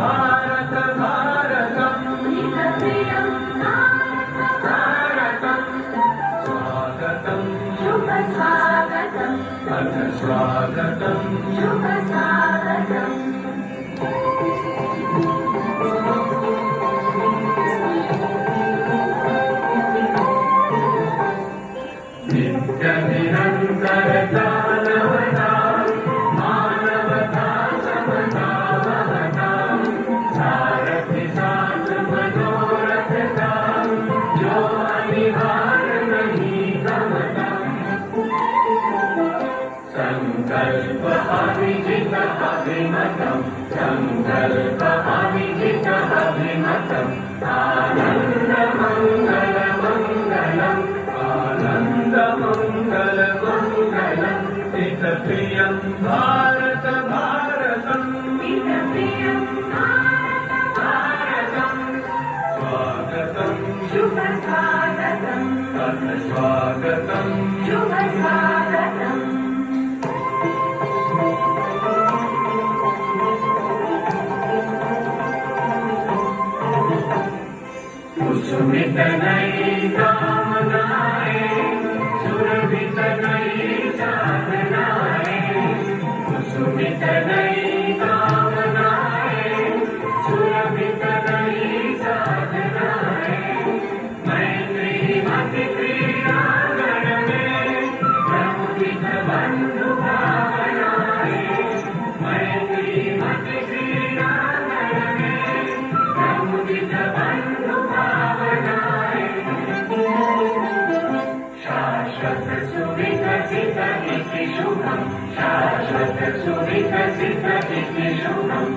भारत भारतम् हितप्रियं भारतम् स्वागतम् शुभ स्वागतम् अथ स्वागतम् शुभ स्वागतम् नित्यनिरन्तर दानवता मानवता समतावता सारथि साथ मनोरथता जो अनिवार्य नहीं गमता संकल्प अविजित अभिमतम् संकल्प अविजित अभिमतम् आनंद मंगल मंगलम् आनंद मंगल मंगलम् हितप्रियं भारत भारतम् हितप्रियं भारतम् स्वागतम् शुभ स्वागतम् अथ स्वागतम् शुभ स्वागतम् कुसुमित नई कामनाएं सुरभित नई साधनाएं कुसुमित नई कामनाएं सुरभित नई साधनाएं मैत्री मति क्रीड़ांगण में प्रमुदित बंधु भावनाएं मैत्री मति क्रीड़ांगण में प्रमुदित बंधु शाश्वत सुविकसित इति शुभम् शाश्वत सुविकसित इति शुभम्